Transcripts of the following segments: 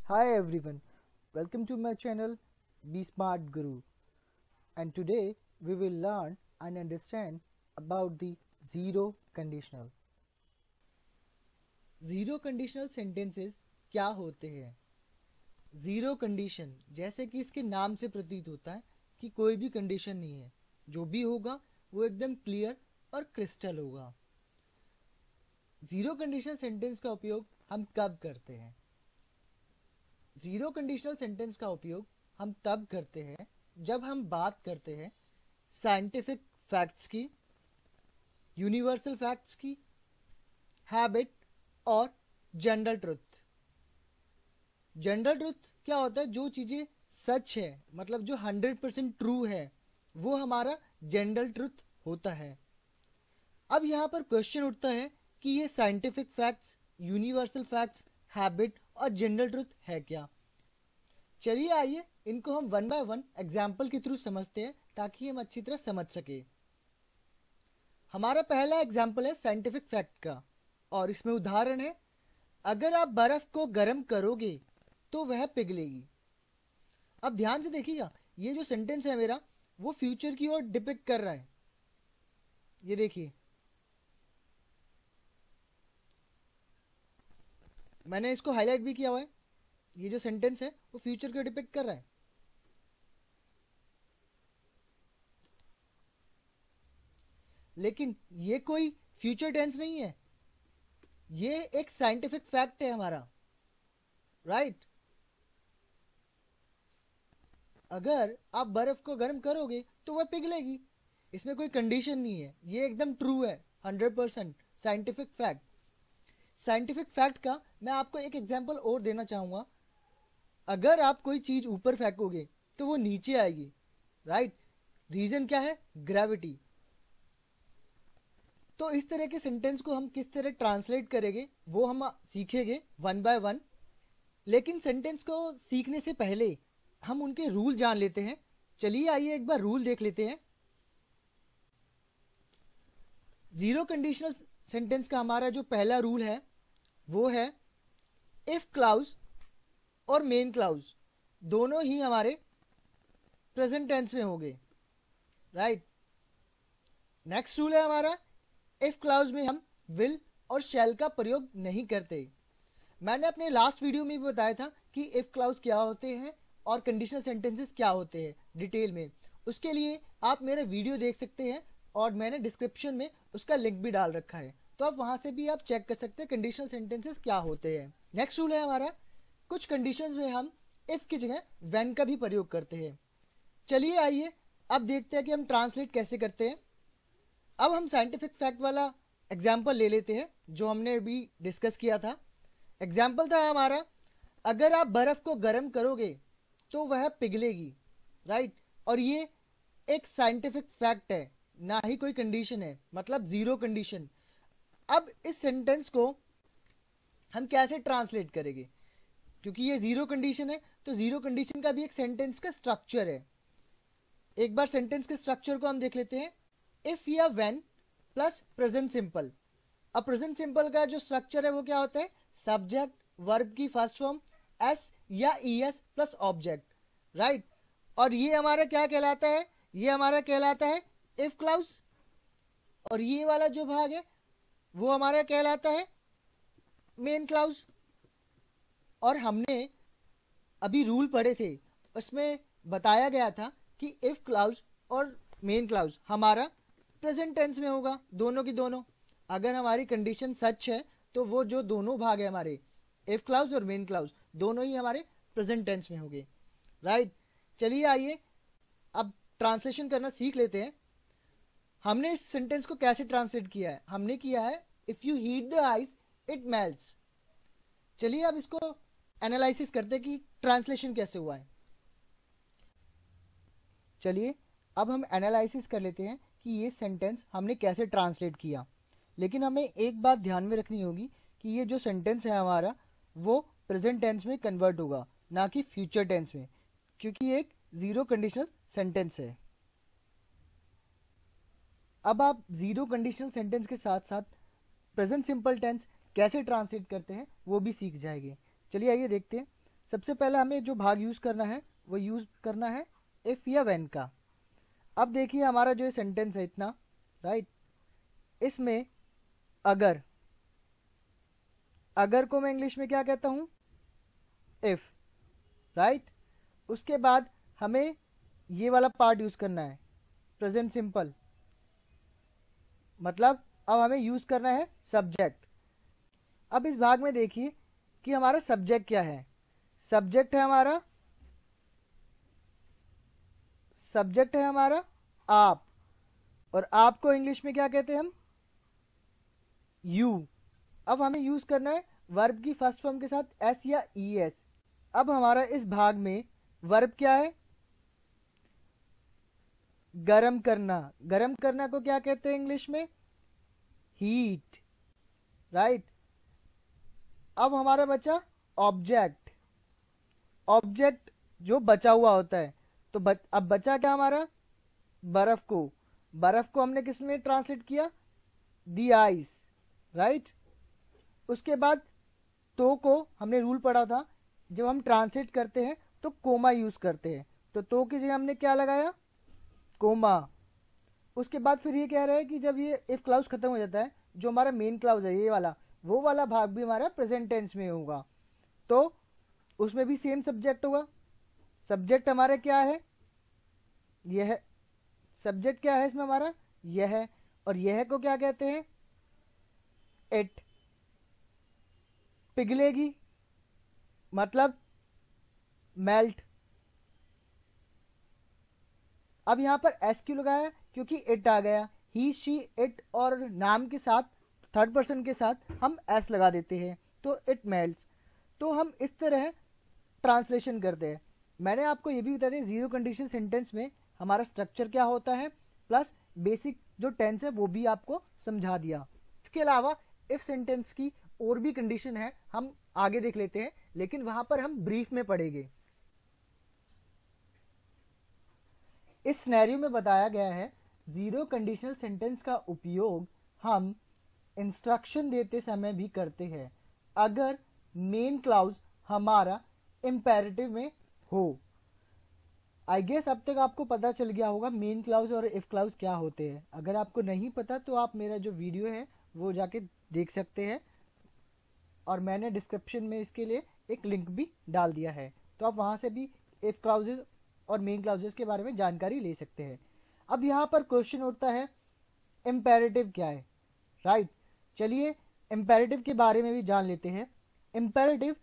Hi everyone, welcome to my channel Be Smart Guru, and today we will learn and understand about the zero conditional. Zero conditional sentences क्या होते हैं? Zero condition जैसे कि इसके नाम से प्रतीत होता है कि कोई भी कंडीशन नहीं है, जो भी होगा वो एकदम क्लियर और क्रिस्टल होगा। ज़ीरो कंडीशनल सेंटेंस का उपयोग हम कब करते हैं? ज़ीरो कंडीशनल सेंटेंस का उपयोग हम तब करते हैं जब हम बात करते हैं साइंटिफिक फैक्ट्स की, यूनिवर्सल फैक्ट्स की, हैबिट और जनरल ट्रुथ। जनरल ट्रुथ क्या होता है? जो चीज़ें सच है, मतलब जो 100% ट्रू है, वो हमारा जनरल ट्रुथ होता है। अब यहाँ पर क्वेश्चन उठता है कि ये scientific facts, universal facts, habit और जनरल ट्रुथ है क्या? चलिए आइए इनको हम वन बाय वन एग्जाम्पल के थ्रू समझते हैं ताकि हम अच्छी तरह समझ सके। हमारा पहला एग्जाम्पल है साइंटिफिक फैक्ट का, और इसमें उदाहरण है, अगर आप बर्फ को गर्म करोगे तो वह पिघलेगी। अब ध्यान से देखिएगा, ये जो सेंटेंस है मेरा, वो फ्यूचर की ओर डिपिक्ट कर रहा है। ये देखिए, मैंने इसको हाईलाइट भी किया हुआ है। ये जो सेंटेंस है वो फ्यूचर को डिपिक्ट कर रहा है। लेकिन ये कोई फ्यूचर टेंस नहीं है, ये एक साइंटिफिक फैक्ट है हमारा, राइट? अगर आप बर्फ को गर्म करोगे तो वह पिघलेगी, इसमें कोई कंडीशन नहीं है, ये एकदम ट्रू है, 100% साइंटिफिक फैक्ट। साइंटिफिक फैक्ट का मैं आपको एक एग्जांपल और देना चाहूँगा। अगर आप कोई चीज़ ऊपर फेंकोगे तो वो नीचे आएगी, राइट? रीज़न क्या है? ग्रेविटी। तो इस तरह के सेंटेंस को हम किस तरह ट्रांसलेट करेंगे वो हम सीखेंगे वन बाय वन। लेकिन सेंटेंस को सीखने से पहले हम उनके रूल जान लेते हैं। चलिए आइए एक बार रूल देख लेते हैं। ज़ीरो कंडीशनल सेंटेंस का हमारा जो पहला रूल है वो है इफ क्लाउज और मेन क्लाउज दोनों ही हमारे प्रेजेंट टेंस में होंगे, राइट? नेक्स्ट रूल है हमारा, इफ क्लाउज में हम विल और शैल का प्रयोग नहीं करते। मैंने अपने लास्ट वीडियो में भी बताया था कि इफ क्लाउज क्या होते हैं और कंडीशनल सेंटेंसेस क्या होते हैं डिटेल में। उसके लिए आप मेरा वीडियो देख सकते हैं और मैंने डिस्क्रिप्शन में उसका लिंक भी डाल रखा है, तो आप वहां से भी आप चेक कर सकते हैं कंडीशनल सेंटेंसेस क्या होते हैं। नेक्स्ट रूल है हमारा, कुछ कंडीशंस में हम इफ की जगह व्हेन का भी प्रयोग करते हैं। चलिए आइए अब देखते हैं कि हम ट्रांसलेट कैसे करते हैं। अब हम साइंटिफिक फैक्ट वाला एग्जाम्पल ले लेते हैं जो हमने अभी डिस्कस किया था। एग्जाम्पल था हमारा, अगर आप बर्फ को गर्म करोगे तो वह पिघलेगी, राइट? और ये एक साइंटिफिक फैक्ट है, ना ही कोई कंडीशन है, मतलब ज़ीरो कंडीशन। अब इस सेंटेंस को हम कैसे ट्रांसलेट करेंगे? क्योंकि ये ज़ीरो कंडीशन है, तो ज़ीरो कंडीशन का भी एक सेंटेंस का स्ट्रक्चर है। एक बार सेंटेंस के स्ट्रक्चर को हम देख लेते हैं। इफ या व्हेन प्लस प्रेजेंट सिंपल। अब प्रेजेंट सिंपल का जो स्ट्रक्चर है वो क्या होता है? सब्जेक्ट वर्ब की फर्स्ट फॉर्म एस या E S plus object, right? और ये हमारा क्या कहलाता है? ये हमारा कहलाता है इफ क्लाउज। और ये वाला जो भाग है वो हमारा कहलाता है मेन क्लाउज। और हमने अभी रूल पढ़े थे, उसमें बताया गया था कि इफ क्लाउज और मेन क्लाउज हमारा प्रेजेंट टेंस में होगा, दोनों की दोनों। अगर हमारी कंडीशन सच है तो वो जो दोनों भाग है हमारे, इफ क्लाउज और मेन क्लाउज, दोनों ही हमारे प्रेजेंट टेंस में होंगे, राइट? चलिए आइए अब ट्रांसलेशन करना सीख लेते हैं। हमने इस सेंटेंस को कैसे ट्रांसलेट किया है? हमने किया है if you heat the ice it melts. चलिए अब इसको एनालिसिस करते हैं कि ट्रांसलेशन कैसे हुआ है। चलिए अब हम एनालिसिस कर लेते हैं कि ये सेंटेंस हमने कैसे ट्रांसलेट किया। लेकिन हमें एक बात ध्यान में रखनी होगी कि ये जो सेंटेंस है हमारा वो प्रेजेंट टेंस में कन्वर्ट होगा, ना कि फ्यूचर टेंस में, क्योंकि ये एक ज़ीरो कंडीशनल सेंटेंस है। अब आप ज़ीरो कंडीशनल सेंटेंस के साथ साथ प्रेजेंट सिंपल टेंस कैसे ट्रांसलेट करते हैं वो भी सीख जाएंगे। चलिए आइए देखते हैं। सबसे पहले हमें जो भाग यूज़ करना है वो यूज़ करना है इफ़ या व्हेन का। अब देखिए हमारा जो सेंटेंस है इतना, राइट, इसमें अगर, अगर को मैं इंग्लिश में क्या कहता हूँ, इफ़, राइट। उसके बाद हमें ये वाला पार्ट यूज़ करना है प्रेजेंट सिंपल, मतलब अब हमें यूज़ करना है सब्जेक्ट। अब इस भाग में देखिए कि हमारा सब्जेक्ट क्या है। सब्जेक्ट है हमारा, सब्जेक्ट है हमारा आप, और आपको इंग्लिश में क्या कहते हैं हम, यू। अब हमें यूज करना है वर्ब की फर्स्ट फॉर्म के साथ एस या ई एस। अब हमारा इस भाग में वर्ब क्या है, गरम करना। गरम करना को क्या कहते हैं इंग्लिश में, हीट, राइट। अब हमारा बचा ऑब्जेक्ट। ऑब्जेक्ट जो बचा हुआ होता है, तो अब बचा क्या हमारा, बर्फ को। बर्फ को हमने किस में ट्रांसलेट किया, दी आइस, राइट। उसके बाद तो को हमने रूल पढ़ा था, जब हम ट्रांसलेट करते हैं तो कोमा यूज करते हैं, तो की जगह हमने क्या लगाया, कोमा। उसके बाद फिर ये कह रहा है कि जब ये इफ क्लाउज खत्म हो जाता है, जो हमारा मेन क्लाउज है ये वाला, वो वाला भाग भी हमारा प्रेजेंट टेंस में होगा, तो उसमें भी सेम सब्जेक्ट होगा। सब्जेक्ट हमारा क्या है, यह है। सब्जेक्ट क्या है इसमें हमारा, यह है, और यह को क्या कहते हैं, इट। पिघलेगी मतलब मेल्ट। अब यहां पर एस क्यों लगाया, क्योंकि इट आ गया, ही शी इट, और नाम के साथ थर्ड पर्सन के साथ हम एस लगा देते हैं, तो इट मेल्ट्स। तो हम इस तरह ट्रांसलेशन करते हैं। मैंने आपको ये भी बता दिया जीरो कंडीशन सेंटेंस में हमारा स्ट्रक्चर क्या होता है, प्लस बेसिक जो टेंस है वो भी आपको समझा दिया। इसके अलावा इफ सेंटेंस की और भी कंडीशन है, हम आगे देख लेते हैं, लेकिन वहां पर हम ब्रीफ में पढ़ेंगे। इस सिनेरियो में बताया गया है जीरो कंडीशनल सेंटेंस का उपयोग हम इंस्ट्रक्शन देते समय भी करते हैं, अगर मेन क्लाउज हमारा इम्पेरेटिव में हो। आई गेस अब तक आपको पता चल गया होगा मेन क्लाउज और इफ क्लाउज क्या होते हैं। अगर आपको नहीं पता तो आप मेरा जो वीडियो है वो जाके देख सकते हैं, और मैंने डिस्क्रिप्शन में इसके लिए एक लिंक भी डाल दिया है, तो आप वहाँ से भी इफ क्लाउजेज और मेन क्लाउजेज के बारे में जानकारी ले सकते हैं। अब यहाँ पर क्वेश्चन उठता है इम्पेरेटिव क्या है, राइट। चलिए इम्पेरेटिव के बारे में भी जान लेते हैं। इम्पेरेटिव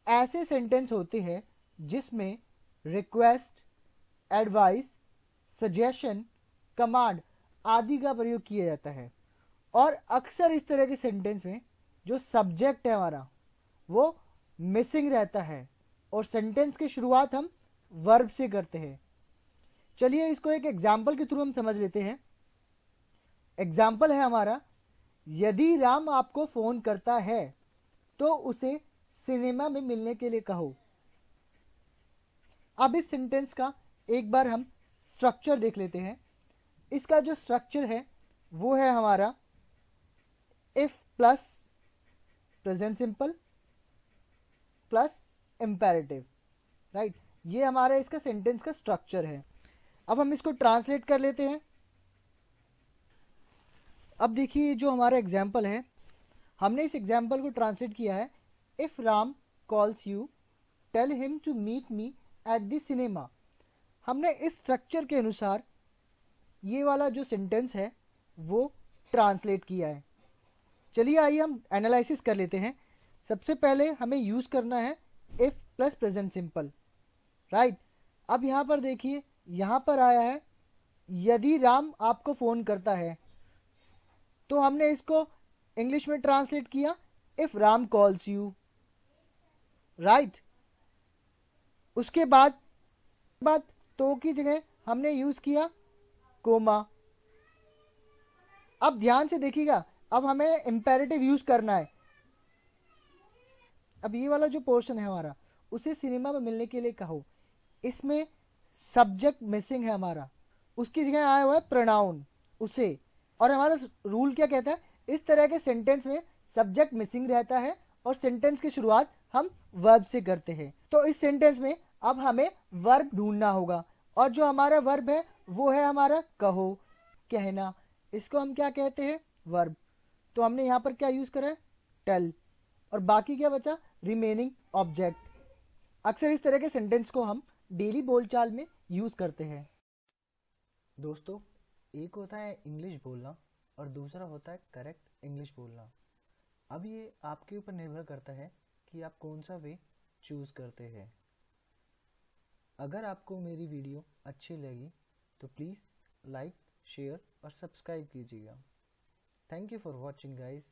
ऐसे सेंटेंस होते हैं जिसमें रिक्वेस्ट, एडवाइस, सजेशन, कमांड आदि का प्रयोग किया जाता है, और अक्सर इस तरह के सेंटेंस में जो सब्जेक्ट है हमारा वो मिसिंग रहता है, और सेंटेंस की शुरुआत हम वर्ब से करते हैं। चलिए इसको एक एग्जाम्पल के थ्रू हम समझ लेते हैं। एग्जाम्पल है हमारा, यदि राम आपको फोन करता है तो उसे सिनेमा में मिलने के लिए कहो। अब इस सेंटेंस का एक बार हम स्ट्रक्चर देख लेते हैं। इसका जो स्ट्रक्चर है वो है हमारा if plus present simple plus imperative, right. ये हमारा इसका सेंटेंस का स्ट्रक्चर है। अब हम इसको ट्रांसलेट कर लेते हैं। अब देखिए जो हमारा एग्जाम्पल है, हमने इस एग्जाम्पल को ट्रांसलेट किया है, if Ram calls you tell him to meet me at the cinema. हमने इस स्ट्रक्चर के अनुसार ये वाला जो सेंटेंस है वो ट्रांसलेट किया है। चलिए आइए हम एनालिसिस कर लेते हैं। सबसे पहले हमें यूज करना है if plus present simple, right. अब यहाँ पर देखिए, यहाँ पर आया है यदि राम आपको फोन करता है, तो हमने इसको इंग्लिश में ट्रांसलेट किया if Ram calls you, right. उसके बाद तो की जगह हमने यूज किया कोमा। अब ध्यान से देखिएगा, अब हमें इंपेरेटिव यूज करना है। अब ये वाला जो पोर्शन है हमारा, उसे सिनेमा में मिलने के लिए कहो, इसमें सब्जेक्ट मिसिंग है हमारा, उसकी जगह आया हुआ है प्रोनाउन उसे। और हमारा रूल क्या कहता है, इस तरह के सेंटेंस में सब्जेक्ट मिसिंग रहता है और सेंटेंस की शुरुआत हम वर्ब से करते हैं। तो इस सेंटेंस में अब हमें वर्ब ढूंढना होगा, और जो हमारा वर्ब है वो है हमारा कहो, कहना। इसको हम क्या कहते हैं? वर्ब। तो हमने यहाँ पर क्या यूज करा है? टेल। और बाकी क्या बचा? Remaining object. अक्सर इस तरह के सेंटेंस को हम डेली बोलचाल में यूज करते हैं। दोस्तों, एक होता है इंग्लिश बोलना और दूसरा होता है करेक्ट इंग्लिश बोलना। अब ये आपके ऊपर निर्भर करता है कि आप कौन सा वे चूज करते हैं। अगर आपको मेरी वीडियो अच्छी लगी तो प्लीज़ लाइक, शेयर और सब्सक्राइब कीजिएगा। Thank you for watching guys.